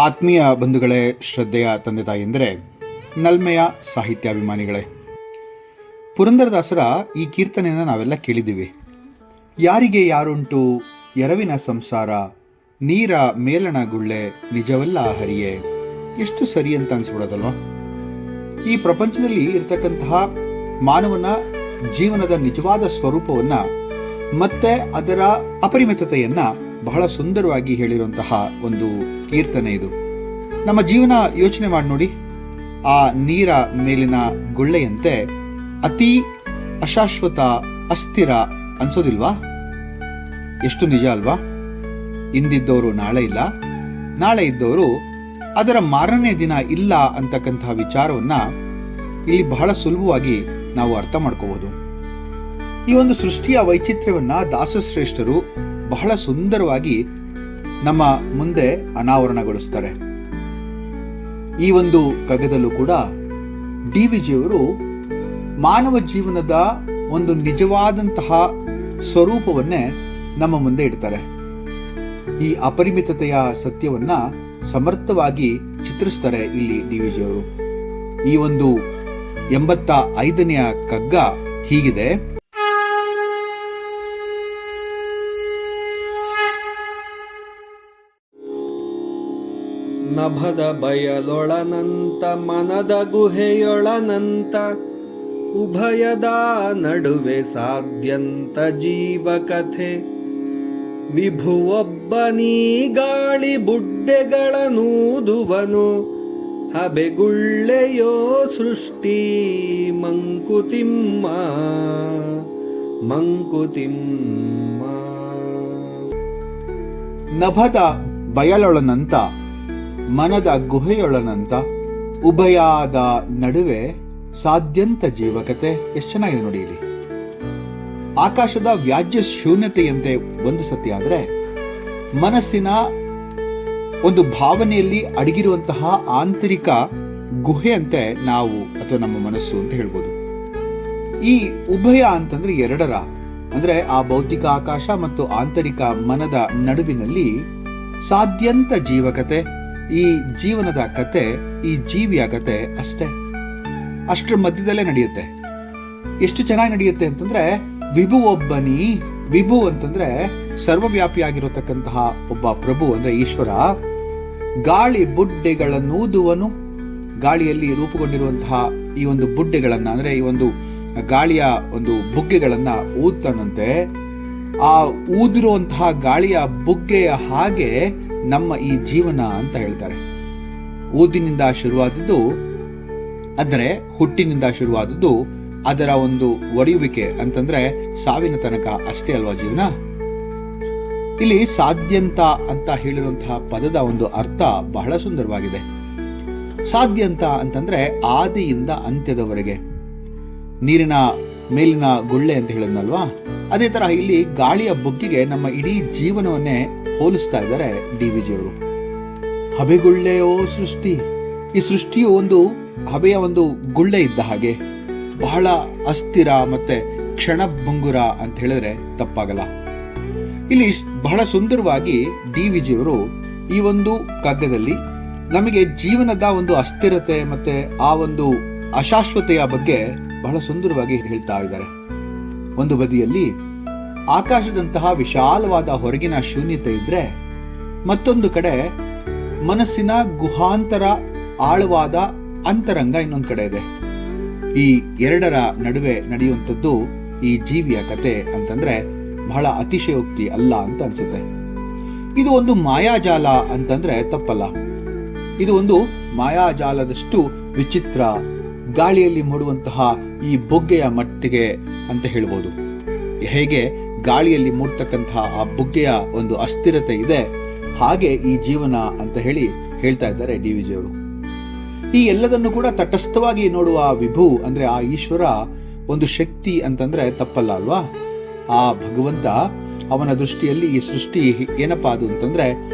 ಆತ್ಮೀಯ ಬಂಧುಗಳೇ, ಶ್ರದ್ಧೆಯ ತಂದೆ ತಾಯಿಯಂದರೆ, ನಲ್ಮೆಯ ಸಾಹಿತ್ಯಾಭಿಮಾನಿಗಳೇ, ಪುರಂದರದಾಸರ ಈ ಕೀರ್ತನೆಯನ್ನು ನಾವೆಲ್ಲ ಕೇಳಿದ್ದೀವಿ. ಯಾರಿಗೆ ಯಾರುಂಟು ಎರವಿನ ಸಂಸಾರ, ನೀರ ಮೇಲಣ ಗುಳ್ಳೆ ನಿಜವಲ್ಲ ಹರಿಯೇ. ಎಷ್ಟು ಸರಿ ಅಂತ ಅನಿಸ್ಬಿಡೋದಲ್ವ? ಈ ಪ್ರಪಂಚದಲ್ಲಿ ಇರತಕ್ಕಂತಹ ಮಾನವನ ಜೀವನದ ನಿಜವಾದ ಸ್ವರೂಪವನ್ನು ಮತ್ತೆ ಅದರ ಅಪರಿಮಿತತೆಯನ್ನು ಬಹಳ ಸುಂದರವಾಗಿ ಹೇಳಿರುವಂತಹ ಒಂದು ಕೀರ್ತನೆ ಇದು. ನಮ್ಮ ಜೀವನ ಯೋಚನೆ ಮಾಡಿ ನೋಡಿ. ಆ ನೀರ ಮೇಲಿನ ಗುಳ್ಳೆಯಂತೆ ಅತಿ ಅಶಾಶ್ವತ, ಅಸ್ಥಿರ ಅನ್ಸೋದಿಲ್ವಾ? ಎಷ್ಟು ನಿಜ ಅಲ್ವಾ? ಇಂದಿದ್ದವರು ನಾಳೆ ಇಲ್ಲ, ನಾಳೆ ಇದ್ದವರು ಅದರ ಮಾರನೇ ದಿನ ಇಲ್ಲ ಅಂತಕ್ಕಂತಹ ವಿಚಾರವನ್ನ ಇಲ್ಲಿ ಬಹಳ ಸುಲಭವಾಗಿ ನಾವು ಅರ್ಥ ಮಾಡ್ಕೋಬಹುದು. ಈ ಒಂದು ಸೃಷ್ಟಿಯ ವೈಚಿತ್ರ್ಯವನ್ನ ದಾಸಶ್ರೇಷ್ಠರು ಬಹಳ ಸುಂದರವಾಗಿ ನಮ್ಮ ಮುಂದೆ ಅನಾವರಣಗೊಳಿಸ್ತಾರೆ. ಈ ಒಂದು ಕಗ್ಗದಲ್ಲೂ ಕೂಡ ಡಿ.ವಿ.ಜಿಯವರು ಮಾನವ ಜೀವನದ ಒಂದು ನಿಜವಾದಂತಹ ಸ್ವರೂಪವನ್ನೇ ನಮ್ಮ ಮುಂದೆ ಇಡ್ತಾರೆ. ಈ ಅಪರಿಮಿತತೆಯ ಸತ್ಯವನ್ನ ಸಮರ್ಥವಾಗಿ ಚಿತ್ರಿಸ್ತಾರೆ ಇಲ್ಲಿ ಡಿ.ವಿ.ಜಿಯವರು. ಈ ಒಂದು 85ನೆಯ ಕಗ್ಗ ಹೀಗಿದೆ. ನಭದ ಬಯಲೊಳನಂತ ಮನದ ಗುಹೆಯೊಳನಂತ ಉಭಯದ ನಡುವೆ ಸಾಧ್ಯಂತ ಜೀವಕಥೆ. ವಿಭುವೊಬ್ಬನೀ ಗಾಳಿ ಬುಡ್ಡೆಗಳ ನೂದುವನು, ಹಬೆಗುಳ್ಳೆಯೋ ಸೃಷ್ಟಿ ಮಂಕುತಿಮ್ಮ ಮಂಕುತಿಮ್ಮ. ನಭದ ಬಯಲೊಳನಂತ ಮನದ ಗುಹೆಯೊಳನಂತ ಉಭಯಾದ ನಡುವೆ ಸಾಧ್ಯಂತ ಜೀವಕತೆ. ಎಷ್ಟು ಚೆನ್ನಾಗಿದೆ ನೋಡಿ ಇಲ್ಲಿ. ಆಕಾಶದ ವ್ಯಾಜ್ಯ ಶೂನ್ಯತೆಯಂತೆ ಒಂದು ಸತ್ಯ ಆದರೆ, ಮನಸ್ಸಿನ ಒಂದು ಭಾವನೆಯಲ್ಲಿ ಅಡಗಿರುವಂತಹ ಆಂತರಿಕ ಗುಹೆಯಂತೆ ನಾವು ಅಥವಾ ನಮ್ಮ ಮನಸ್ಸು ಅಂತ ಹೇಳ್ಬೋದು. ಈ ಉಭಯ ಅಂತಂದ್ರೆ ಎರಡರ, ಅಂದ್ರೆ ಆ ಭೌತಿಕ ಆಕಾಶ ಮತ್ತು ಆಂತರಿಕ ಮನದ ನಡುವಿನಲ್ಲಿ ಸಾಧ್ಯಂತ ಜೀವಕತೆ. ಈ ಜೀವನದ ಕತೆ, ಈ ಜೀವಿಯ ಕತೆ ಅಷ್ಟರ ಮಧ್ಯದಲ್ಲೇ ನಡೆಯುತ್ತೆ. ಎಷ್ಟು ಚೆನ್ನಾಗಿ ನಡೆಯುತ್ತೆ ಅಂತಂದ್ರೆ, ವಿಭು ಒಬ್ಬನಿ, ವಿಭು ಅಂತಂದ್ರೆ ಸರ್ವವ್ಯಾಪಿಯಾಗಿರತಕ್ಕಂತಹ ಒಬ್ಬ ಪ್ರಭು ಅಂದ್ರೆ ಈಶ್ವರ, ಗಾಳಿ ಬುಡ್ಡೆಗಳನ್ನೂದುವನು. ಗಾಳಿಯಲ್ಲಿ ರೂಪುಗೊಂಡಿರುವಂತಹ ಈ ಒಂದು ಬುಡ್ಡೆಗಳನ್ನ ಅಂದ್ರೆ ಈ ಒಂದು ಗಾಳಿಯ ಒಂದು ಬುಗ್ಗೆಗಳನ್ನ ಊದ್ತಾನಂತೆ. ಆ ಊದಿರುವಂತಹ ಗಾಳಿಯ ಬುಗ್ಗೆಯ ಹಾಗೆ ನಮ್ಮ ಈ ಜೀವನ ಅಂತ ಹೇಳ್ತಾರೆ. ಊದಿನಿಂದ ಶುರುವಾದದ್ದು, ಅಂದರೆ ಹುಟ್ಟಿನಿಂದ ಶುರುವಾದದ್ದು, ಅದರ ಒಂದು ಒಡೆಯುವಿಕೆ ಅಂತಂದ್ರೆ ಸಾವಿನ ತನಕ ಅಷ್ಟೇ ಅಲ್ವಾ ಜೀವನ. ಇಲ್ಲಿ ಸಾಧ್ಯಂತ ಅಂತ ಹೇಳಿರುವಂತಹ ಪದದ ಒಂದು ಅರ್ಥ ಬಹಳ ಸುಂದರವಾಗಿದೆ. ಸಾಧ್ಯಂತ ಅಂತಂದ್ರೆ ಆದಿಯಿಂದ ಅಂತ್ಯದವರೆಗೆ. ನೀರಿನ ಮೇಲಿನ ಗುಳ್ಳೆ ಅಂತ ಹೇಳಿದ್ನಲ್ವಾ, ಅದೇ ತರ ಇಲ್ಲಿ ಗಾಳಿಯ ಬುಗ್ಗಿಗೆ ನಮ್ಮ ಇಡೀ ಜೀವನವನ್ನೇ ಹೋಲಿಸ್ತಾ ಇದ್ದಾರೆ ಡಿ.ವಿ.ಜಿಯವರು. ಹಬೆಗುಳ್ಳೆಯೋ ಸೃಷ್ಟಿ. ಈ ಸೃಷ್ಟಿಯು ಒಂದು ಹಬೆಯ ಒಂದು ಗುಳ್ಳೆ ಇದ್ದ ಹಾಗೆ, ಬಹಳ ಅಸ್ಥಿರ ಮತ್ತೆ ಕ್ಷಣಭಂಗುರ ಅಂತ ಹೇಳಿದ್ರೆ ತಪ್ಪಾಗಲ್ಲ. ಇಲ್ಲಿ ಬಹಳ ಸುಂದರವಾಗಿ ಡಿ.ವಿ.ಜಿಯವರು ಈ ಒಂದು ಕಗ್ಗದಲ್ಲಿ ನಮಗೆ ಜೀವನದ ಒಂದು ಅಸ್ಥಿರತೆ ಮತ್ತೆ ಆ ಒಂದು ಅಶಾಶ್ವತೆಯ ಬಗ್ಗೆ ಬಹಳ ಸುಂದರವಾಗಿ ಹೇಳ್ತಾ ಇದ್ದಾರೆ. ಒಂದು ಬದಿಯಲ್ಲಿ ಆಕಾಶದಂತಹ ವಿಶಾಲವಾದ ಹೊರಗಿನ ಶೂನ್ಯತೆ ಇದ್ರೆ, ಮತ್ತೊಂದು ಕಡೆ ಮನಸ್ಸಿನ ಗುಹಾಂತರ ಆಳವಾದ ಅಂತರಂಗ ಇನ್ನೊಂದು ಕಡೆ ಇದೆ. ಈ ಎರಡರ ನಡುವೆ ನಡೆಯುವಂಥದ್ದು ಈ ಜೀವಿಯ ಕತೆ ಅಂತಂದ್ರೆ ಬಹಳ ಅತಿಶಯೋಕ್ತಿ ಅಲ್ಲ ಅಂತ ಅನ್ಸುತ್ತೆ. ಇದು ಒಂದು ಮಾಯಾಜಾಲ ಅಂತಂದ್ರೆ ತಪ್ಪಲ್ಲ. ಇದು ಒಂದು ಮಾಯಾಜಾಲದಷ್ಟು ವಿಚಿತ್ರ, ಗಾಳಿಯಲ್ಲಿ ಮೂಡುವಂತಹ ಈ ಬುಗ್ಗೆಯ ಮಟ್ಟಿಗೆ ಅಂತ ಹೇಳ್ಬೋದು. ಹೇಗೆ ಗಾಳಿಯಲ್ಲಿ ಮೂಡ್ತಕ್ಕಂತಹ ಆ ಬುಗ್ಗೆಯ ಒಂದು ಅಸ್ಥಿರತೆ ಇದೆ, ಹಾಗೆ ಈ ಜೀವನ ಅಂತ ಹೇಳ್ತಾ ಇದ್ದಾರೆ ಡಿ.ವಿ.ಜಿಯವರು. ಈ ಎಲ್ಲದನ್ನು ಕೂಡ ತಟಸ್ಥವಾಗಿ ನೋಡುವ ವಿಭು ಅಂದ್ರೆ ಆ ಈಶ್ವರ ಒಂದು ಶಕ್ತಿ ಅಂತಂದ್ರೆ ತಪ್ಪಲ್ಲ ಅಲ್ವಾ? ಆ ಭಗವಂತ, ಅವನ ದೃಷ್ಟಿಯಲ್ಲಿ ಈ ಸೃಷ್ಟಿ ಏನಪ್ಪಾ ಅದು ಅಂತಂದ್ರೆ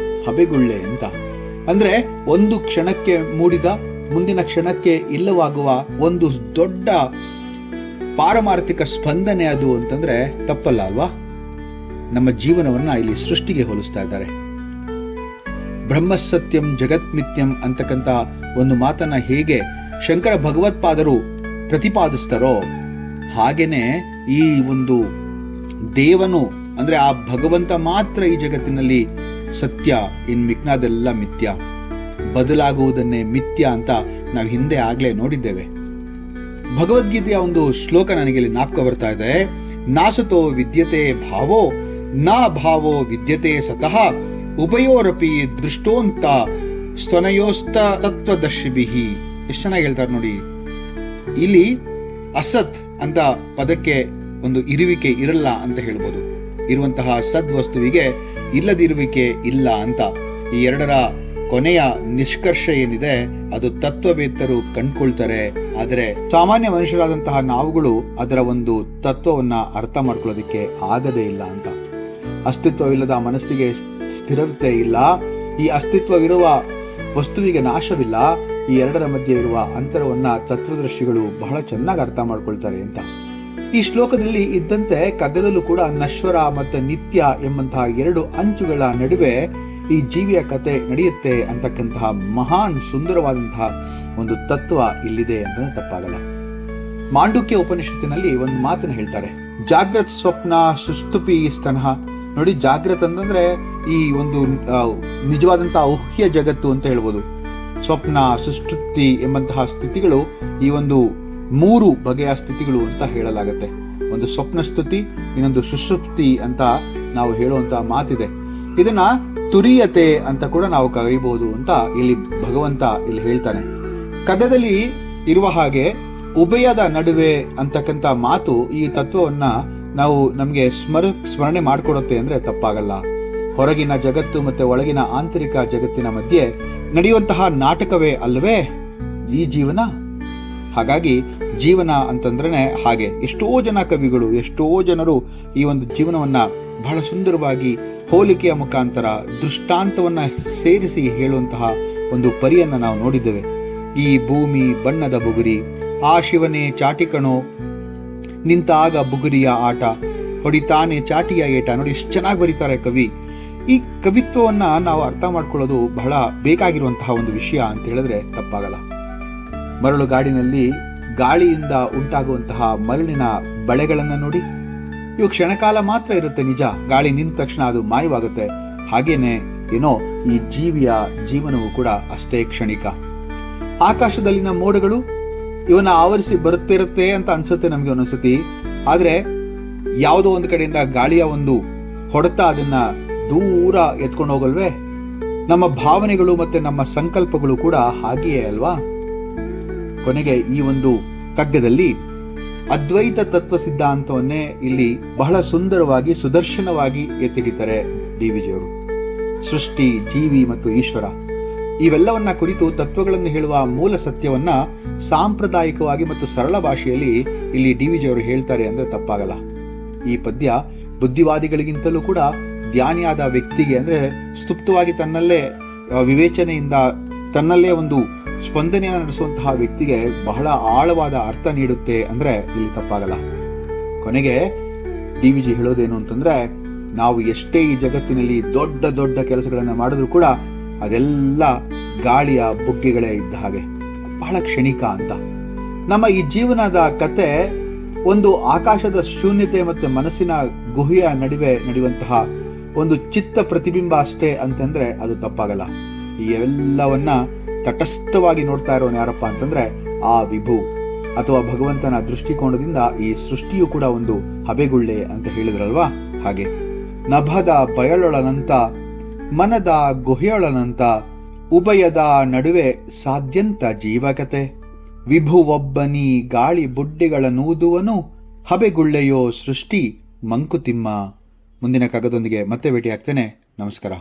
ಹಬೆಗುಳ್ಳೆ ಅಂತ. ಅಂದ್ರೆ ಒಂದು ಕ್ಷಣಕ್ಕೆ ಮೂಡಿದ ಮುಂದಿನ ಕ್ಷಣಕ್ಕೆ ಇಲ್ಲವಾಗುವ ಒಂದು ದೊಡ್ಡ ಪಾರಮಾರ್ಥಿಕ ಸ್ಪಂದನೆ ಅದು ಅಂತಂದ್ರೆ ತಪ್ಪಲ್ಲ ಅಲ್ವಾ? ನಮ್ಮ ಜೀವನವನ್ನ ಇಲ್ಲಿ ಸೃಷ್ಟಿಗೆ ಹೋಲಿಸ್ತಾ ಇದ್ದಾರೆ. ಬ್ರಹ್ಮಸತ್ಯಂ ಜಗತ್ಮಿತ್ಯಂ ಅಂತಕ್ಕಂಥ ಒಂದು ಮಾತನ್ನ ಹೇಗೆ ಶಂಕರ ಭಗವತ್ಪಾದರು ಪ್ರತಿಪಾದಿಸ್ತಾರೋ ಹಾಗೇನೆ ಈ ಒಂದು ದೇವನು ಅಂದ್ರೆ ಆ ಭಗವಂತ ಮಾತ್ರ ಈ ಜಗತ್ತಿನಲ್ಲಿ ಸತ್ಯ, ಇನ್ ಮಿಕ್ನಾದೆಲ್ಲ ಮಿಥ್ಯ, ಬದಲಾಗುವುದನ್ನೇ ಮಿಥ್ಯ ಅಂತ ನಾವು ಹಿಂದೆ ಆಗ್ಲೇ ನೋಡಿದ್ದೇವೆ. ಭಗವದ್ಗೀತೆಯ ಒಂದು ಶ್ಲೋಕ ನನಗೆ ಇಲ್ಲಿ ಜ್ಞಾಪಕ ಬರ್ತಾ ಇದೆ. ನಾಸತೋ ವಿದ್ಯತೆ ಭಾವೋ ನಾ ಭಾವೋ ವಿದ್ಯತೆ ಸತಃ ಉಭಯೋರಪಿ ದೃಷ್ಟೋಂತ ಸ್ತನಯೋಸ್ತ ತತ್ವದರ್ಶಿಭಿಹಿ. ಎಷ್ಟು ಚೆನ್ನಾಗಿ ಹೇಳ್ತಾರೆ ನೋಡಿ. ಇಲ್ಲಿ ಅಸತ್ ಅಂತ ಪದಕ್ಕೆ ಒಂದು ಇರುವಿಕೆ ಇರಲ್ಲ ಅಂತ ಹೇಳ್ಬೋದು. ಇರುವಂತಹ ಸದ್ವಸ್ತುವಿಗೆ ಇಲ್ಲದಿರುವಿಕೆ ಇಲ್ಲ ಅಂತ. ಈ ಎರಡರ ಕೊನೆಯ ನಿಷ್ಕರ್ಷ ಏನಿದೆ ಅದು ತತ್ವವೇತ್ತರು ಕಂಡ್ಕೊಳ್ತಾರೆ. ಆದರೆ ಸಾಮಾನ್ಯ ಮನುಷ್ಯರಾದಂತಹ ನಾವುಗಳು ಅದರ ಒಂದು ತತ್ವವನ್ನ ಅರ್ಥ ಮಾಡ್ಕೊಳ್ಳೋದಿಕ್ಕೆ ಆಗದೇ ಇಲ್ಲ ಅಂತ. ಅಸ್ತಿತ್ವವಿಲ್ಲದ ಮನಸ್ಸಿಗೆ ಸ್ಥಿರತೆ ಇಲ್ಲ. ಈ ಅಸ್ತಿತ್ವವಿರುವ ವಸ್ತುವಿಗೆ ನಾಶವಿಲ್ಲ. ಈ ಎರಡರ ಮಧ್ಯೆ ಇರುವ ಅಂತರವನ್ನ ತತ್ವದರ್ಶಿಗಳು ಬಹಳ ಚೆನ್ನಾಗಿ ಅರ್ಥ ಮಾಡ್ಕೊಳ್ತಾರೆ ಅಂತ. ಈ ಶ್ಲೋಕದಲ್ಲಿ ಇದ್ದಂತೆ ಕಗ್ಗದಲ್ಲೂ ಕೂಡ ನಶ್ವರ ಮತ್ತು ನಿತ್ಯ ಎಂಬಂತಹ ಎರಡು ಅಂಚುಗಳ ನಡುವೆ ಈ ಜೀವಿಯ ಕತೆ ನಡೆಯುತ್ತೆ ಅಂತಕ್ಕಂತಹ ಮಹಾನ್ ಸುಂದರವಾದಂತಹ ಒಂದು ತತ್ವ ಇಲ್ಲಿದೆ ಅಂತ ತಪ್ಪಾಗಲ್ಲ. ಮಾಂಡುಕ್ಯ ಉಪನಿಷತ್ತಿನಲ್ಲಿ ಒಂದು ಮಾತನ್ನು ಹೇಳ್ತಾರೆ, ಜಾಗ್ರತ್ ಸ್ವಪ್ನ ಸುಸ್ತುಪಿ ಸ್ತನಃ. ನೋಡಿ, ಜಾಗ್ರತ್ ಅಂತಂದ್ರೆ ಈ ಒಂದು ನಿಜವಾದಂತಹ ಊಹ್ಯ ಜಗತ್ತು ಅಂತ ಹೇಳ್ಬೋದು. ಸ್ವಪ್ನ, ಸುಷ್ಟುಪ್ತಿ ಎಂಬಂತಹ ಸ್ಥಿತಿಗಳು ಈ ಒಂದು 3 ಬಗೆಯ ಸ್ಥಿತಿಗಳು ಅಂತ ಹೇಳಲಾಗತ್ತೆ. ಒಂದು ಸ್ವಪ್ನ ಸ್ಥಿತಿ, ಇನ್ನೊಂದು ಸುಷುಪ್ತಿ ಅಂತ ನಾವು ಹೇಳುವಂತಹ ಮಾತಿದೆ. ಇದನ್ನ ತುರಿಯತೆ ಅಂತ ಕೂಡ ನಾವು ಕರೀಬಹುದು ಅಂತ ಇಲ್ಲಿ ಭಗವಂತ ಇಲ್ಲಿ ಹೇಳ್ತಾನೆ. ಕಗ್ಗದಲ್ಲಿ ಇರುವ ಹಾಗೆ ಉಭಯದ ನಡುವೆ ಅಂತಕ್ಕಂಥ ಮಾತು ಈ ತತ್ವವನ್ನ ನಮಗೆ ಸ್ಮರಣೆ ಮಾಡಿಕೊಡುತ್ತೆ ಅಂದ್ರೆ ತಪ್ಪಾಗಲ್ಲ. ಹೊರಗಿನ ಜಗತ್ತು ಮತ್ತೆ ಒಳಗಿನ ಆಂತರಿಕ ಜಗತ್ತಿನ ಮಧ್ಯೆ ನಡೆಯುವಂತಹ ನಾಟಕವೇ ಅಲ್ವೇ ಈ ಜೀವನ. ಹಾಗಾಗಿ ಜೀವನ ಅಂತಂದ್ರೆ ಹಾಗೆ ಎಷ್ಟೋ ಜನ ಕವಿಗಳು, ಎಷ್ಟೋ ಜನರು ಈ ಒಂದು ಜೀವನವನ್ನ ಬಹಳ ಸುಂದರವಾಗಿ ಹೋಲಿಕೆಯ ಮುಖಾಂತರ ದೃಷ್ಟಾಂತವನ್ನ ಸೇರಿಸಿ ಹೇಳುವಂತಹ ಒಂದು ಪರಿಯನ್ನ ನಾವು ನೋಡಿದ್ದೇವೆ. ಈ ಭೂಮಿ ಬಣ್ಣದ ಬುಗುರಿ, ಆ ಶಿವನೇ ಚಾಟಿಕಣೋ, ನಿಂತಾಗ ಬುಗುರಿಯ ಆಟ, ಹೊಡಿತಾನೆ ಚಾಟಿಯ ಏಟ. ನೋಡಿ ಎಷ್ಟು ಚೆನ್ನಾಗಿ ಬರೀತಾರೆ ಕವಿ. ಈ ಕವಿತ್ವವನ್ನ ನಾವು ಅರ್ಥ ಮಾಡ್ಕೊಳ್ಳೋದು ಬಹಳ ಬೇಕಾಗಿರುವಂತಹ ಒಂದು ವಿಷಯ ಅಂತ ಹೇಳಿದ್ರೆ ತಪ್ಪಾಗಲ್ಲ. ಮರಳು ಗಾಡಿನಲ್ಲಿ ಗಾಳಿಯಿಂದ ಉಂಟಾಗುವಂತಹ ಮರಳಿನ ಬಳೆಗಳನ್ನ ನೋಡಿ. ಇವು ಕ್ಷಣಕಾಲ ಮಾತ್ರ ಇರುತ್ತೆ ನಿಜ, ಗಾಳಿ ನಿಂತ ತಕ್ಷಣ ಅದು ಮಾಯವಾಗುತ್ತೆ. ಹಾಗೇನೆ ಏನೋ ಈ ಜೀವಿಯ ಜೀವನವು ಕೂಡ ಅಷ್ಟೇ ಕ್ಷಣಿಕ. ಆಕಾಶದಲ್ಲಿನ ಮೋಡಗಳು ಇವನ್ನ ಆವರಿಸಿ ಬರುತ್ತಿರುತ್ತೆ ಅಂತ ಅನ್ಸುತ್ತೆ ನಮ್ಗೆ ಒಂದೊಂದ್ಸತಿ. ಆದ್ರೆ ಯಾವುದೋ ಒಂದು ಕಡೆಯಿಂದ ಗಾಳಿಯ ಒಂದು ಹೊಡೆತ ಅದನ್ನ ದೂರ ಎತ್ಕೊಂಡು ಹೋಗಲ್ವೇ? ನಮ್ಮ ಭಾವನೆಗಳು ಮತ್ತೆ ನಮ್ಮ ಸಂಕಲ್ಪಗಳು ಕೂಡ ಹಾಗೆಯೇ ಅಲ್ವಾ? ಕೊನೆಗೆ ಈ ಒಂದು ಕಗ್ಗದಲ್ಲಿ ಅದ್ವೈತ ತತ್ವ ಸಿದ್ಧಾಂತವನ್ನೇ ಇಲ್ಲಿ ಬಹಳ ಸುಂದರವಾಗಿ ಸುದರ್ಶನವಾಗಿ ಎತ್ತಿಡಿತಾರೆ ಡಿ.ವಿ.ಜಿಯವರು. ಸೃಷ್ಟಿ, ಜೀವಿ ಮತ್ತು ಈಶ್ವರ ಇವೆಲ್ಲವನ್ನ ಕುರಿತು ತತ್ವಗಳನ್ನು ಹೇಳುವ ಮೂಲ ಸತ್ಯವನ್ನ ಸಾಂಪ್ರದಾಯಿಕವಾಗಿ ಮತ್ತು ಸರಳ ಭಾಷೆಯಲ್ಲಿ ಇಲ್ಲಿ ಡಿ.ವಿ.ಜಿಯವರು ಹೇಳ್ತಾರೆ ಅಂದ್ರೆ ತಪ್ಪಾಗಲ್ಲ. ಈ ಪದ್ಯ ಬುದ್ಧಿವಾದಿಗಳಿಗಿಂತಲೂ ಕೂಡ ಧ್ಯಾನಿಯಾದ ವ್ಯಕ್ತಿಗೆ ಅಂದ್ರೆ ಸ್ತುಪ್ತವಾಗಿ ತನ್ನಲ್ಲೇ ವಿವೇಚನೆಯಿಂದ ತನ್ನಲ್ಲೇ ಒಂದು ಸ್ಪಂದನೆಯನ್ನು ನಡೆಸುವಂತಹ ವ್ಯಕ್ತಿಗೆ ಬಹಳ ಆಳವಾದ ಅರ್ಥ ನೀಡುತ್ತೆ ಅಂದ್ರೆ ಇಲ್ಲಿ ತಪ್ಪಾಗಲ್ಲ. ಕೊನೆಗೆ ಡಿ.ವಿ.ಜಿ ಹೇಳೋದೇನು ಅಂತಂದ್ರೆ, ನಾವು ಎಷ್ಟೇ ಈ ಜಗತ್ತಿನಲ್ಲಿ ದೊಡ್ಡ ದೊಡ್ಡ ಕೆಲಸಗಳನ್ನ ಮಾಡಿದ್ರು ಕೂಡ ಅದೆಲ್ಲ ಗಾಳಿಯ ಬುಗ್ಗೆಗಳೇ ಇದ್ದ ಹಾಗೆ, ಬಹಳ ಕ್ಷಣಿಕ ಅಂತ. ನಮ್ಮ ಈ ಜೀವನದ ಕತೆ ಒಂದು ಆಕಾಶದ ಶೂನ್ಯತೆ ಮತ್ತು ಮನಸ್ಸಿನ ಗುಹೆಯ ನಡುವೆ ನಡೆಯುವಂತಹ ಒಂದು ಚಿತ್ತ ಪ್ರತಿಬಿಂಬ ಅಷ್ಟೇ ಅಂತಂದ್ರೆ ಅದು ತಪ್ಪಾಗಲ್ಲ. ಈ ಎಲ್ಲವನ್ನ ತಟಸ್ಥವಾಗಿ ನೋಡ್ತಾ ಇರೋನು ಯಾರಪ್ಪ ಅಂತಂದ್ರೆ ಆ ವಿಭು ಅಥವಾ ಭಗವಂತನ ದೃಷ್ಟಿಕೋನದಿಂದ ಈ ಸೃಷ್ಟಿಯು ಕೂಡ ಒಂದು ಹಬೆಗುಳ್ಳೆ ಅಂತ ಹೇಳಿದ್ರಲ್ವಾ. ಹಾಗೆ ನಭದ ಬಯಲೊಳನಂತ ಮನದ ಗುಹೆಯೊಳನಂತ ಉಭಯದ ನಡುವೆ ಸಾಧ್ಯಂತ ಜೀವಕತೆ, ವಿಭುವೊಬ್ಬನಿ ಗಾಳಿ ಬುಡ್ಡಿಗಳ ನೂದುವನು ಹಬೆಗುಳ್ಳೆಯೋ ಸೃಷ್ಟಿ ಮಂಕುತಿಮ್ಮ. ಮುಂದಿನ ಕಗ್ಗದೊಂದಿಗೆ ಮತ್ತೆ ಭೇಟಿ ಆಗ್ತೇನೆ. ನಮಸ್ಕಾರ.